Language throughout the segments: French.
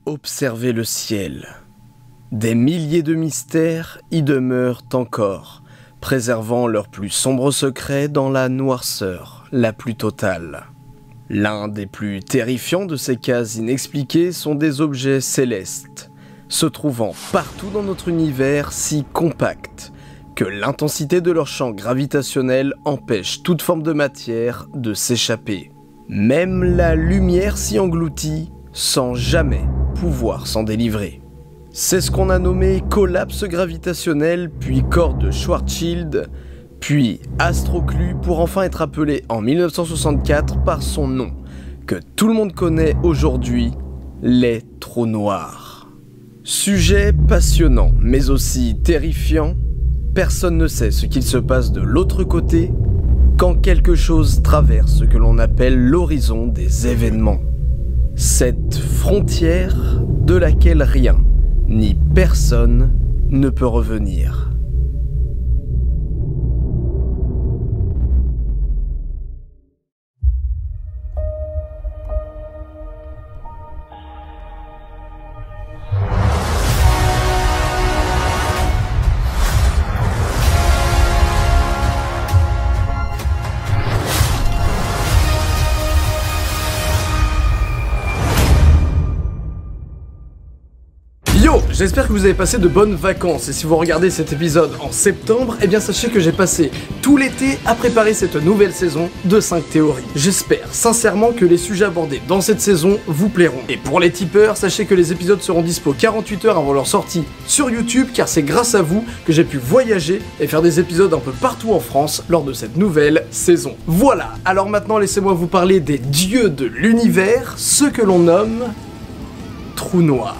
Observez le ciel. Des milliers de mystères y demeurent encore, préservant leurs plus sombres secrets dans la noirceur la plus totale. L'un des plus terrifiants de ces cas inexpliqués sont des objets célestes, se trouvant partout dans notre univers si compact que l'intensité de leur champ gravitationnel empêche toute forme de matière de s'échapper. Même la lumière s'y engloutit sans jamais pouvoir s'en délivrer. C'est ce qu'on a nommé collapse gravitationnel, puis corps de Schwarzschild, puis astroclus pour enfin être appelé en 1964 par son nom, que tout le monde connaît aujourd'hui, les trous noirs. Sujet passionnant, mais aussi terrifiant, personne ne sait ce qu'il se passe de l'autre côté quand quelque chose traverse ce que l'on appelle l'horizon des événements. Cette frontière de laquelle rien, ni personne, ne peut revenir. Yo, j'espère que vous avez passé de bonnes vacances et si vous regardez cet épisode en septembre, eh bien sachez que j'ai passé tout l'été à préparer cette nouvelle saison de 5 théories. J'espère sincèrement que les sujets abordés dans cette saison vous plairont. Et pour les tipeurs, sachez que les épisodes seront dispo 48 heures avant leur sortie sur YouTube car c'est grâce à vous que j'ai pu voyager et faire des épisodes un peu partout en France lors de cette nouvelle saison. Voilà, alors maintenant laissez-moi vous parler des dieux de l'univers, ceux que l'on nomme trous noirs.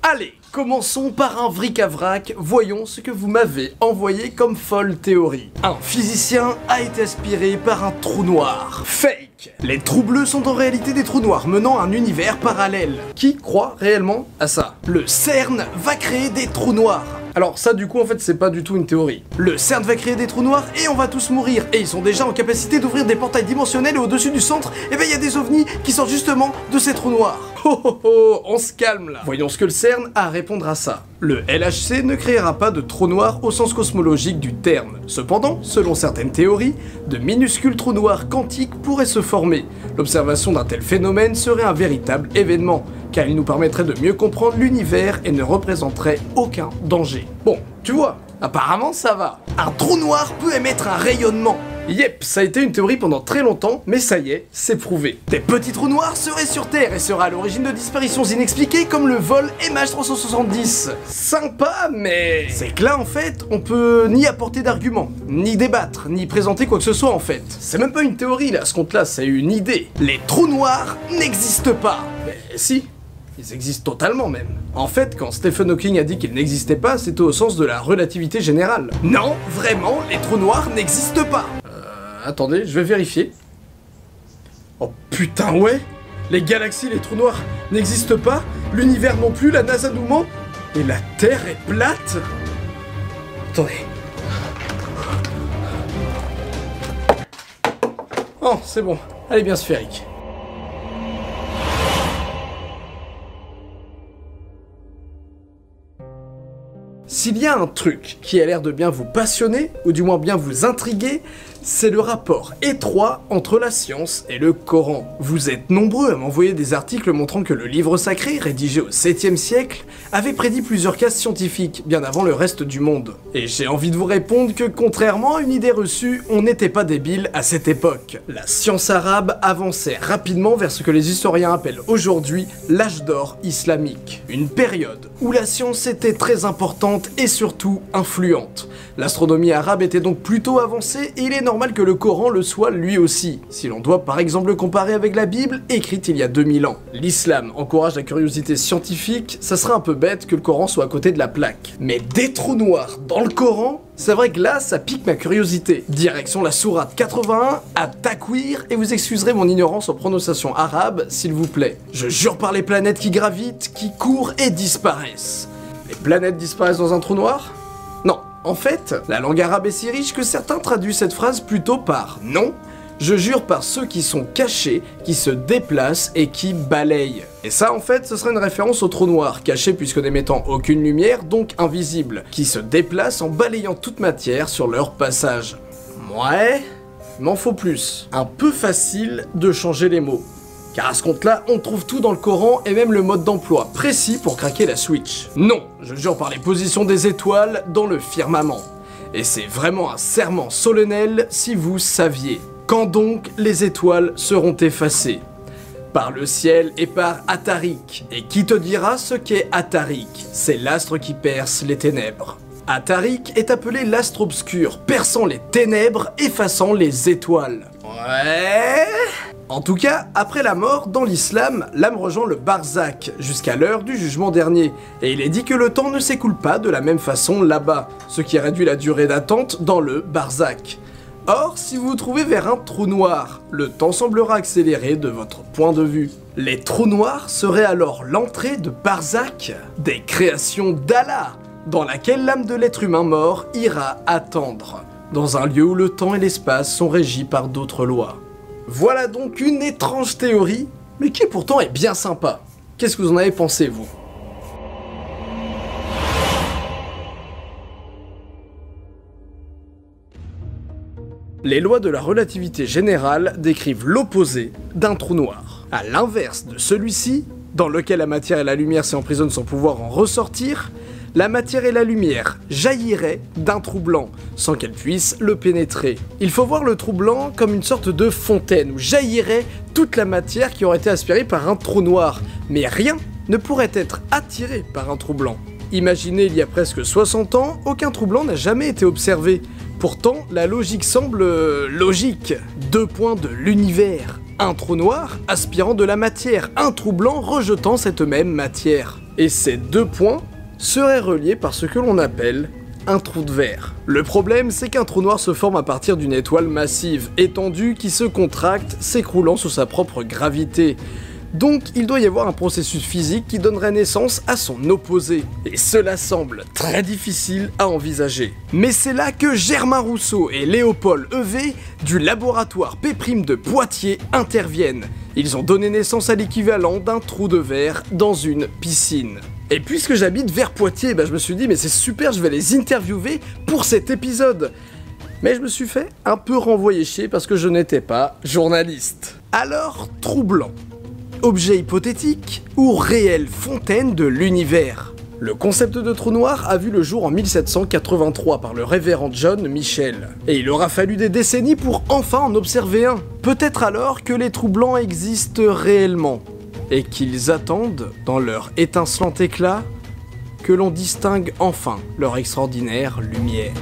Allez, commençons par un vric-à-vrac, voyons ce que vous m'avez envoyé comme folle théorie. Un physicien a été aspiré par un trou noir. Fake! Les trous bleus sont en réalité des trous noirs menant à un univers parallèle. Qui croit réellement à ça? Le CERN va créer des trous noirs. Alors ça du coup en fait c'est pas du tout une théorie. Le CERN va créer des trous noirs et on va tous mourir. Et ils sont déjà en capacité d'ouvrir des portails dimensionnels et au-dessus du centre, eh ben il y a des ovnis qui sortent justement de ces trous noirs. Oh oh oh, on se calme là. Voyons ce que le CERN a à répondre à ça. Le LHC ne créera pas de trous noirs au sens cosmologique du terme. Cependant, selon certaines théories, de minuscules trous noirs quantiques pourraient se former. L'observation d'un tel phénomène serait un véritable événement, car il nous permettrait de mieux comprendre l'univers et ne représenterait aucun danger. Bon, tu vois, apparemment ça va. Un trou noir peut émettre un rayonnement. Yep, ça a été une théorie pendant très longtemps, mais ça y est, c'est prouvé. Des petits trous noirs seraient sur Terre et seraient à l'origine de disparitions inexpliquées comme le vol MH370. Sympa, mais c'est que là en fait, on peut ni apporter d'arguments, ni débattre, ni présenter quoi que ce soit en fait. C'est même pas une théorie là, ce compte-là, c'est une idée. Les trous noirs n'existent pas. Mais si. Ils existent totalement même. En fait, quand Stephen Hawking a dit qu'ils n'existaient pas, c'était au sens de la relativité générale. Non, vraiment, les trous noirs n'existent pas. Attendez, je vais vérifier. Oh putain, ouais. Les galaxies, les trous noirs n'existent pas, l'univers non plus, la NASA nous ment, et la Terre est plate. Attendez. Oh, c'est bon. Elle est bien sphérique. S'il y a un truc qui a l'air de bien vous passionner, ou du moins bien vous intriguer, c'est le rapport étroit entre la science et le Coran. Vous êtes nombreux à m'envoyer des articles montrant que le livre sacré, rédigé au 7e siècle, avait prédit plusieurs cas scientifiques, bien avant le reste du monde. Et j'ai envie de vous répondre que contrairement à une idée reçue, on n'était pas débiles à cette époque. La science arabe avançait rapidement vers ce que les historiens appellent aujourd'hui l'âge d'or islamique. Une période où la science était très importante et surtout influente. L'astronomie arabe était donc plutôt avancée et il est normal que le Coran le soit lui aussi, si l'on doit par exemple le comparer avec la Bible écrite il y a 2000 ans. L'islam encourage la curiosité scientifique, ça serait un peu bête que le Coran soit à côté de la plaque. Mais des trous noirs dans le Coran, c'est vrai que là, ça pique ma curiosité. Direction la sourate 81 à Takwir, et vous excuserez mon ignorance en prononciation arabe, s'il vous plaît. Je jure par les planètes qui gravitent, qui courent et disparaissent. Les planètes disparaissent dans un trou noir? Non, En fait, la langue arabe est si riche que certains traduisent cette phrase plutôt par « non ». Je jure par ceux qui sont cachés, qui se déplacent et qui balayent. Et ça en fait ce serait une référence au trou noir, caché puisque n'émettant aucune lumière, donc invisible, qui se déplacent en balayant toute matière sur leur passage. Ouais, il m'en faut plus. Un peu facile de changer les mots. Car à ce compte-là, on trouve tout dans le Coran et même le mode d'emploi précis pour craquer la Switch. Non, je jure par les positions des étoiles dans le firmament. Et c'est vraiment un serment solennel si vous saviez. Quand donc les étoiles seront effacées? Par le ciel et par Atarik. Et qui te dira ce qu'est Atarik? C'est l'astre qui perce les ténèbres. Atarik est appelé l'astre obscur, perçant les ténèbres, effaçant les étoiles. Ouais. En tout cas, après la mort, dans l'islam, l'âme rejoint le barzakh, jusqu'à l'heure du jugement dernier, et il est dit que le temps ne s'écoule pas de la même façon là-bas, ce qui réduit la durée d'attente dans le barzakh. Or, si vous vous trouvez vers un trou noir, le temps semblera accélérer de votre point de vue. Les trous noirs seraient alors l'entrée de barzakh, des créations d'Allah, dans laquelle l'âme de l'être humain mort ira attendre, dans un lieu où le temps et l'espace sont régis par d'autres lois. Voilà donc une étrange théorie, mais qui pourtant est bien sympa. Qu'est-ce que vous en avez pensé, vous ? Les lois de la relativité générale décrivent l'opposé d'un trou noir. À l'inverse de celui-ci, dans lequel la matière et la lumière s'y emprisonnent sans pouvoir en ressortir, la matière et la lumière jailliraient d'un trou blanc, sans qu'elles puissent le pénétrer. Il faut voir le trou blanc comme une sorte de fontaine où jaillirait toute la matière qui aurait été aspirée par un trou noir, mais rien ne pourrait être attiré par un trou blanc. Imaginez, il y a presque 60 ans, aucun trou blanc n'a jamais été observé. Pourtant, la logique semble logique. 2 points de l'univers. Un trou noir aspirant de la matière, un trou blanc rejetant cette même matière. Et ces 2 points seraient reliés par ce que l'on appelle un trou de verre. Le problème, c'est qu'un trou noir se forme à partir d'une étoile massive, étendue, qui se contracte, s'écroulant sous sa propre gravité. Donc il doit y avoir un processus physique qui donnerait naissance à son opposé. Et cela semble très difficile à envisager. Mais c'est là que Germain Rousseau et Léopold Heuvet du laboratoire P' de Poitiers interviennent. Ils ont donné naissance à l'équivalent d'un trou de verre dans une piscine. Et puisque j'habite vers Poitiers, je me suis dit mais c'est super, je vais les interviewer pour cet épisode. Mais je me suis fait un peu renvoyer chier parce que je n'étais pas journaliste. Alors, trou blanc. Objet hypothétique ou réelle fontaine de l'univers? Le concept de trou noir a vu le jour en 1783 par le révérend John Michell. Et il aura fallu des décennies pour enfin en observer un. Peut-être alors que les trous blancs existent réellement. Et qu'ils attendent, dans leur étincelant éclat, que l'on distingue enfin leur extraordinaire lumière.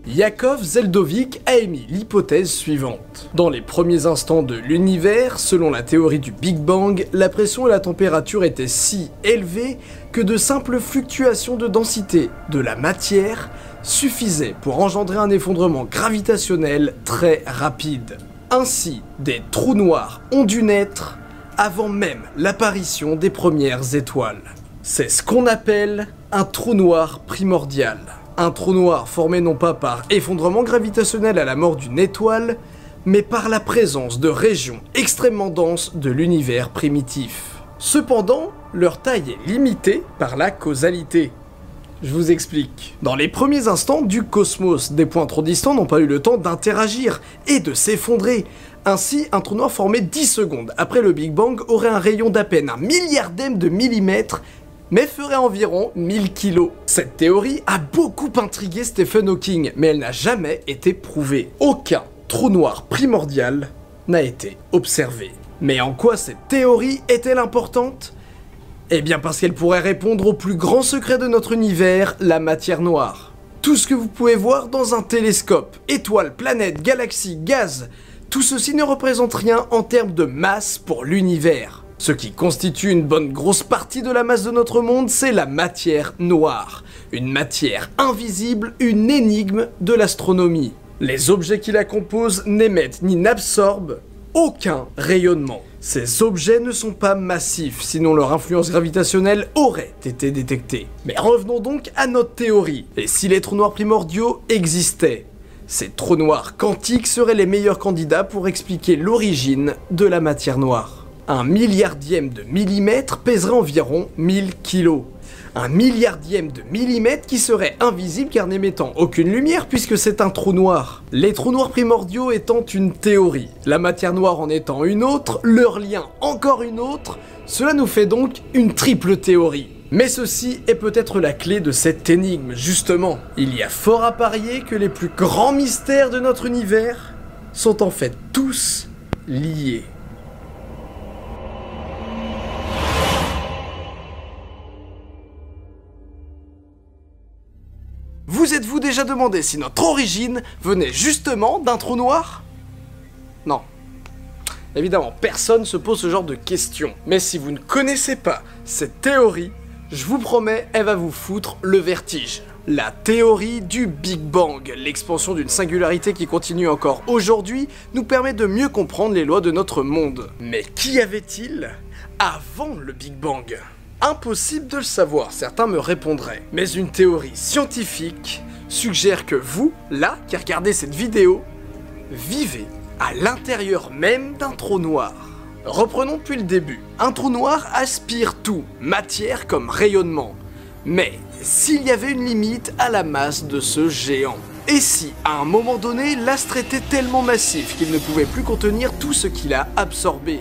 Yakov Zeldovich a émis l'hypothèse suivante. Dans les premiers instants de l'univers, selon la théorie du Big Bang, la pression et la température étaient si élevées que de simples fluctuations de densité de la matière suffisaient pour engendrer un effondrement gravitationnel très rapide. Ainsi, des trous noirs ont dû naître avant même l'apparition des premières étoiles. C'est ce qu'on appelle un trou noir primordial. Un trou noir formé non pas par effondrement gravitationnel à la mort d'une étoile, mais par la présence de régions extrêmement denses de l'univers primitif. Cependant, leur taille est limitée par la causalité. Je vous explique. Dans les premiers instants du cosmos, des points trop distants n'ont pas eu le temps d'interagir et de s'effondrer. Ainsi, un trou noir formé 10 secondes après le Big Bang aurait un rayon d'à peine 1 milliardième de millimètre, mais ferait environ 1000 kilos. Cette théorie a beaucoup intrigué Stephen Hawking, mais elle n'a jamais été prouvée. Aucun trou noir primordial n'a été observé. Mais en quoi cette théorie est-elle importante ? Eh bien parce qu'elle pourrait répondre au plus grand secret de notre univers, la matière noire. Tout ce que vous pouvez voir dans un télescope, étoiles, planètes, galaxies, gaz, tout ceci ne représente rien en termes de masse pour l'univers. Ce qui constitue une bonne grosse partie de la masse de notre monde, c'est la matière noire. Une matière invisible, une énigme de l'astronomie. Les objets qui la composent n'émettent ni n'absorbent aucun rayonnement. Ces objets ne sont pas massifs, sinon leur influence gravitationnelle aurait été détectée. Mais revenons donc à notre théorie. Et si les trous noirs primordiaux existaient, ces trous noirs quantiques seraient les meilleurs candidats pour expliquer l'origine de la matière noire. Un milliardième de millimètre pèserait environ 1000 kilos. Un milliardième de millimètre qui serait invisible car n'émettant aucune lumière puisque c'est un trou noir. Les trous noirs primordiaux étant une théorie, la matière noire en étant une autre, leur lien encore une autre, cela nous fait donc une triple théorie. Mais ceci est peut-être la clé de cette énigme, justement. Il y a fort à parier que les plus grands mystères de notre univers sont en fait tous liés. Vous êtes-vous déjà demandé si notre origine venait justement d'un trou noir? Non. Évidemment, personne se pose ce genre de questions. Mais si vous ne connaissez pas cette théorie, je vous promets, elle va vous foutre le vertige. La théorie du Big Bang, l'expansion d'une singularité qui continue encore aujourd'hui, nous permet de mieux comprendre les lois de notre monde. Mais qu'y avait-il avant le Big Bang? Impossible de le savoir, certains me répondraient. Mais une théorie scientifique suggère que vous, là, qui regardez cette vidéo, vivez à l'intérieur même d'un trou noir. Reprenons depuis le début. Un trou noir aspire tout, matière comme rayonnement. Mais s'il y avait une limite à la masse de ce géant? Et si, à un moment donné, l'astre était tellement massif qu'il ne pouvait plus contenir tout ce qu'il a absorbé?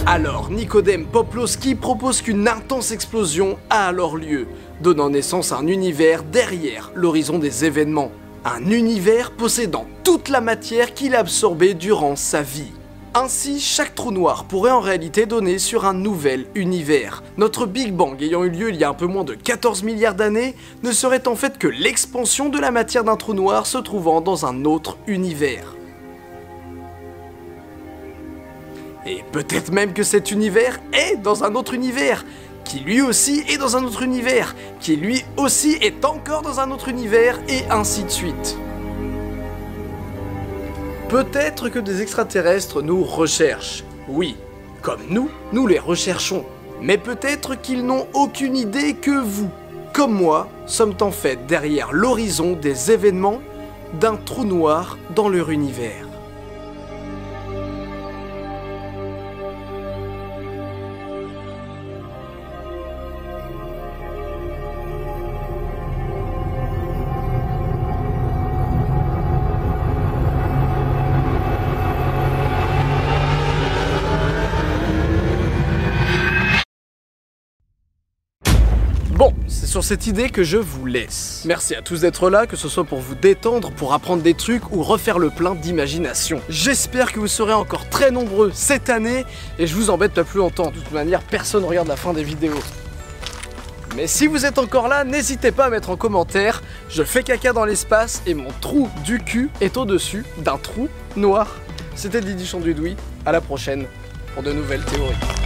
Alors, Nicodème Poplowski propose qu'une intense explosion a alors lieu, donnant naissance à un univers derrière l'horizon des événements. Un univers possédant toute la matière qu'il a absorbée durant sa vie. Ainsi, chaque trou noir pourrait en réalité donner sur un nouvel univers. Notre Big Bang ayant eu lieu il y a un peu moins de 14 milliards d'années, ne serait en fait que l'expansion de la matière d'un trou noir se trouvant dans un autre univers. Et peut-être même que cet univers est dans un autre univers, qui lui aussi est dans un autre univers, qui lui aussi est encore dans un autre univers, et ainsi de suite. Peut-être que des extraterrestres nous recherchent. Oui, comme nous les recherchons. Mais peut-être qu'ils n'ont aucune idée que vous, comme moi, sommes en fait derrière l'horizon des événements d'un trou noir dans leur univers. Bon, c'est sur cette idée que je vous laisse. Merci à tous d'être là, que ce soit pour vous détendre, pour apprendre des trucs ou refaire le plein d'imagination. J'espère que vous serez encore très nombreux cette année et je vous embête pas plus longtemps. De toute manière, personne regarde la fin des vidéos. Mais si vous êtes encore là, n'hésitez pas à mettre en commentaire « Je fais caca dans l'espace et mon trou du cul est au-dessus d'un trou noir ». C'était Didi Chandudoui, à la prochaine pour de nouvelles théories.